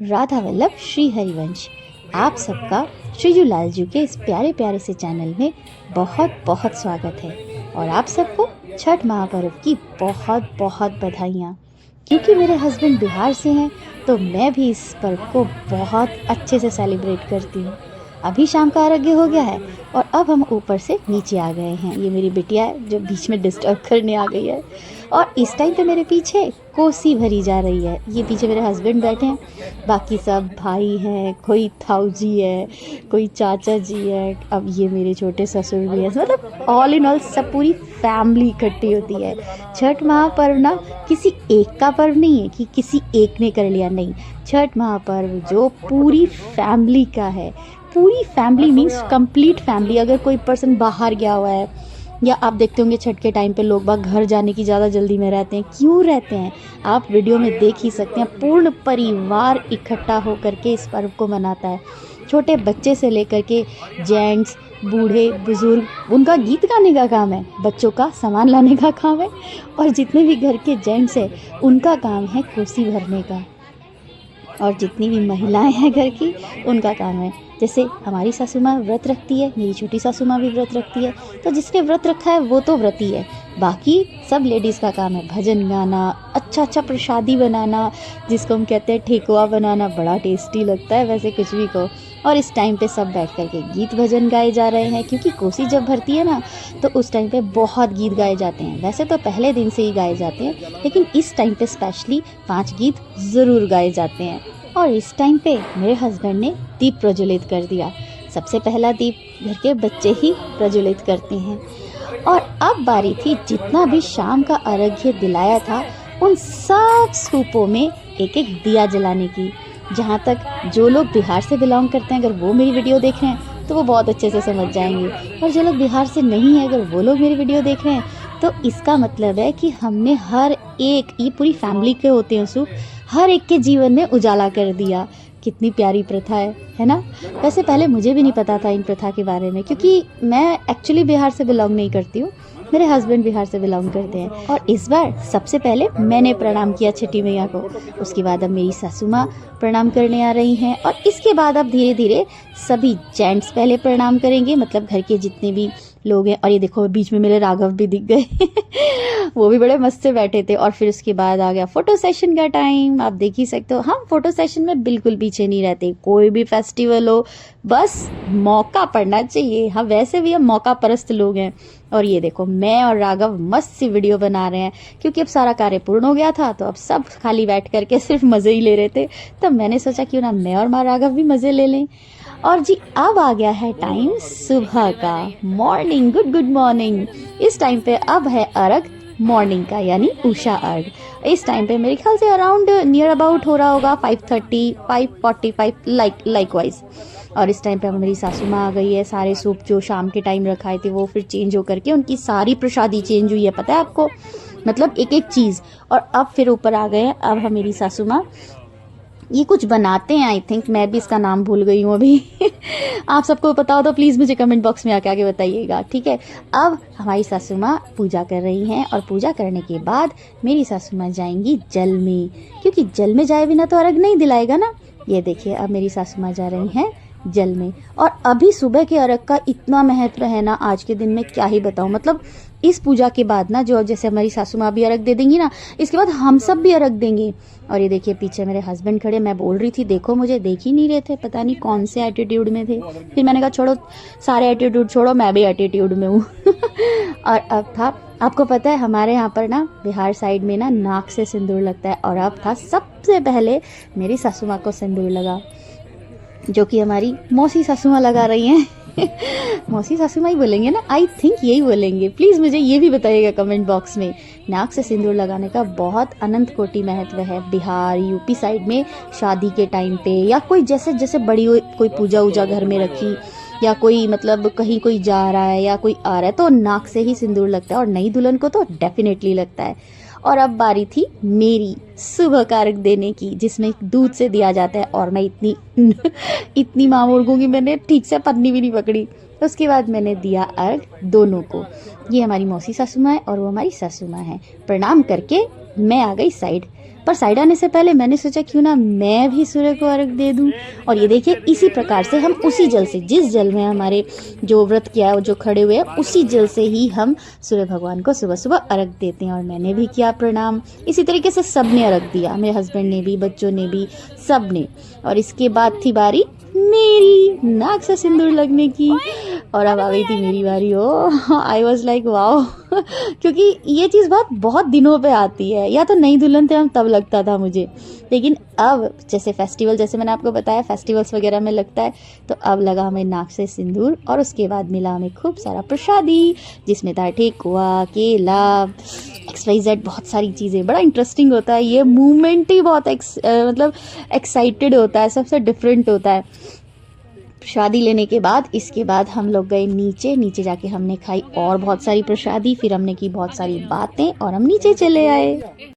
राधा वल्लभ श्री हरिवंश। आप सबका श्रीजूलाल जी के इस प्यारे प्यारे से चैनल में बहुत बहुत स्वागत है और आप सबको छठ महापर्व की बहुत बहुत बधाइयाँ। क्योंकि मेरे हस्बैंड बिहार से हैं तो मैं भी इस पर्व को बहुत अच्छे से सेलिब्रेट करती हूँ। अभी शाम का आरग्य हो गया है और अब हम ऊपर से नीचे आ गए हैं। ये मेरी बिटिया है जो बीच में डिस्टर्ब करने आ गई है और इस टाइम पे मेरे पीछे कोसी भरी जा रही है। ये पीछे मेरे हस्बैंड बैठे हैं, बाकी सब भाई हैं, कोई ताऊ जी है, कोई चाचा जी है, अब ये मेरे छोटे ससुर भी है। मतलब ऑल इन ऑल सब पूरी फैमिली इकट्ठी होती है। छठ महापर्व ना किसी एक का पर्व नहीं है कि किसी एक ने कर लिया, नहीं। छठ महापर्व जो पूरी फैमिली का है, पूरी फैमिली मीन्स कंप्लीट फैमिली। अगर कोई पर्सन बाहर गया हुआ है या आप देखते होंगे छठ के टाइम पे लोग बाग घर जाने की ज़्यादा जल्दी में रहते हैं। क्यों रहते हैं आप वीडियो में देख ही सकते हैं। पूर्ण परिवार इकट्ठा होकर के इस पर्व को मनाता है। छोटे बच्चे से लेकर के जेंट्स, बूढ़े बुजुर्ग, उनका गीत गाने का काम है, बच्चों का सामान लाने का काम है और जितने भी घर के जेंट्स हैं उनका काम है कोसी भरने का। और जितनी भी महिलाएं हैं घर की उनका काम है, जैसे हमारी सासू माँ व्रत रखती है, मेरी छोटी सासू माँ भी व्रत रखती है, तो जिसने व्रत रखा है वो तो व्रती है। बाकी सब लेडीज़ का काम है भजन गाना, अच्छा प्रसादी बनाना, जिसको हम कहते हैं ठेकुआ बनाना, बड़ा टेस्टी लगता है वैसे कुछ भी को। और इस टाइम पे सब बैठ कर के गीत भजन गाए जा रहे हैं, क्योंकि कोसी जब भरती है ना तो उस टाइम पे बहुत गीत गाए जाते हैं। वैसे तो पहले दिन से ही गाए जाते हैं, लेकिन इस टाइम पे स्पेशली 5 गीत ज़रूर गाए जाते हैं। और इस टाइम पे मेरे हस्बैंड ने दीप प्रज्वलित कर दिया। सबसे पहला दीप घर के बच्चे ही प्रज्वलित करते हैं। और अब बारी थी जितना भी शाम का अर्घ्य दिलाया था उन सब स्तूपों में एक एक दिया जलाने की। जहाँ तक जो लोग बिहार से बिलोंग करते हैं, अगर वो मेरी वीडियो देख रहे हैं तो वो बहुत अच्छे से समझ जाएंगे, और जो लोग बिहार से नहीं है अगर वो लोग मेरी वीडियो देख रहे हैं तो इसका मतलब है कि हमने हर एक, ये पूरी फैमिली के होते हैं सूप, हर एक के जीवन में उजाला कर दिया। कितनी प्यारी प्रथा है ना। वैसे पहले मुझे भी नहीं पता था इन प्रथा के बारे में, क्योंकि मैं एक्चुअली बिहार से बिलोंग नहीं करती हूँ, मेरे हस्बैंड बिहार से बिलोंग करते हैं। और इस बार सबसे पहले मैंने प्रणाम किया छठी मैया को, उसके बाद अब मेरी सासू माँ प्रणाम करने आ रही हैं, और इसके बाद अब धीरे धीरे सभी जेंट्स पहले प्रणाम करेंगे, मतलब घर के जितने भी लोग हैं। और ये देखो बीच में मेरे राघव भी दिख गए वो भी बड़े मस्त से बैठे थे। और फिर उसके बाद आ गया फोटो सेशन का टाइम। आप देख ही सकते हो हम फोटो सेशन में बिल्कुल पीछे नहीं रहते। कोई भी फेस्टिवल हो बस मौका पड़ना चाहिए। हाँ वैसे भी हम मौका परस्त लोग हैं। और ये देखो मैं और राघव मस्त सी वीडियो बना रहे हैं, क्योंकि अब सारा कार्य पूर्ण हो गया था तो अब सब खाली बैठ करके सिर्फ मज़े ही ले रहे थे। तब मैंने सोचा क्यों ना मैं और माँ राघव भी मज़े ले लें। और जी अब आ गया है टाइम सुबह का, मॉर्निंग, गुड मॉर्निंग। इस टाइम पे अब है अर्घ मॉर्निंग का, यानी उषा अर्घ। इस टाइम पे मेरे ख्याल से अराउंड नियर अबाउट हो रहा होगा 5:30, 5:45 लाइक वाइज। और इस टाइम पे अब मेरी सासू माँ आ गई है। सारे सूप जो शाम के टाइम रखाए थे वो फिर चेंज होकर के उनकी सारी प्रसादी चेंज हुई है, पता है आपको, मतलब एक एक चीज़। और अब फिर ऊपर आ गए हैं अब हम मेरी सासू माँ, ये कुछ बनाते हैं, आई थिंक मैं भी इसका नाम भूल गई हूँ अभी आप सबको पता हो तो प्लीज़ मुझे कमेंट बॉक्स में आके बताइएगा, ठीक है। अब हमारी सासू माँ पूजा कर रही हैं, और पूजा करने के बाद मेरी सासू माँ जाएंगी जल में, क्योंकि जल में जाए बिना तो अर्घ नहीं दिलाएगा ना। ये देखिए अब मेरी सासू माँ जा रही हैं जल में। और अभी सुबह के अर्घ का इतना महत्व है ना आज के दिन में, क्या ही बताऊँ। मतलब इस पूजा के बाद ना, जो जैसे हमारी सासू माँ भी अर्घ दे देंगी ना, इसके बाद हम सब भी अर्घ देंगे। और ये देखिए पीछे मेरे हस्बैंड खड़े, मैं बोल रही थी देखो मुझे, देख ही नहीं रहे थे, पता नहीं कौन से एटीट्यूड में थे। फिर मैंने कहा छोड़ो सारे एटीट्यूड छोड़ो, मैं भी एटीट्यूड में हूँ और अब था, आपको पता है हमारे यहाँ पर ना बिहार साइड में ना नाक से सिंदूर लगता है, और अब था सबसे पहले मेरी सासू माँ को सिंदूर लगा, जो कि हमारी मौसी सासू माँ लगा रही हैं मौसी सासू माँ ही बोलेंगे ना, आई थिंक यही बोलेंगे। प्लीज़ मुझे ये भी बताइएगा कमेंट बॉक्स में। नाक से सिंदूर लगाने का बहुत अनंत कोटि महत्व है बिहार यूपी साइड में। शादी के टाइम पे या कोई जैसे जैसे बड़ी कोई पूजा वूजा घर में रखी, या कोई मतलब कहीं कोई जा रहा है या कोई आ रहा है, तो नाक से ही सिंदूर लगता है, और नई दुल्हन को तो डेफिनेटली लगता है। और अब बारी थी मेरी सुबह का अर्घ देने की, जिसमें दूध से दिया जाता है, और मैं इतनी माँ मुर्गूंगी, मैंने ठीक से पन्नी भी नहीं पकड़ी। उसके बाद मैंने दिया अर्घ दोनों को। ये हमारी मौसी सासू माँ है और वो हमारी सासू माँ है। प्रणाम करके मैं आ गई साइड। पर साइड आने से पहले मैंने सोचा क्यों ना मैं भी सूर्य को अर्घ दे दूं। और ये देखिए इसी प्रकार से हम उसी जल से, जिस जल में हमारे जो व्रत किया है, जो खड़े हुए हैं, उसी जल से ही हम सूर्य भगवान को सुबह सुबह अर्घ देते हैं। और मैंने भी किया प्रणाम। इसी तरीके से सब ने अर्घ दिया, मेरे हस्बैंड ने भी, बच्चों ने भी, सब ने। और इसके बाद थी बारी मेरी नाक से सिंदूर लगने की, और अब आ गई थी मेरी बारी। ओ आई वॉज लाइक वाओ, क्योंकि ये चीज़ बहुत दिनों पे आती है। या तो नई दुल्हन थे हम तब लगता था मुझे, लेकिन अब जैसे फेस्टिवल, जैसे मैंने आपको बताया फेस्टिवल्स वगैरह में लगता है, तो अब लगा हमें नाक से सिंदूर। और उसके बाद मिला हमें खूब सारा प्रसादी, जिसमें था ठेकुआ, केला, XYZ, बहुत सारी चीज़ें। बड़ा इंटरेस्टिंग होता है ये मूवमेंट ही, बहुत मतलब एक्साइटेड होता है, सबसे डिफरेंट होता है। प्रसादी लेने के बाद, इसके बाद हम लोग गए नीचे जाके हमने खाई और बहुत सारी प्रसादी, फिर हमने की बहुत सारी बातें और हम नीचे चले आए।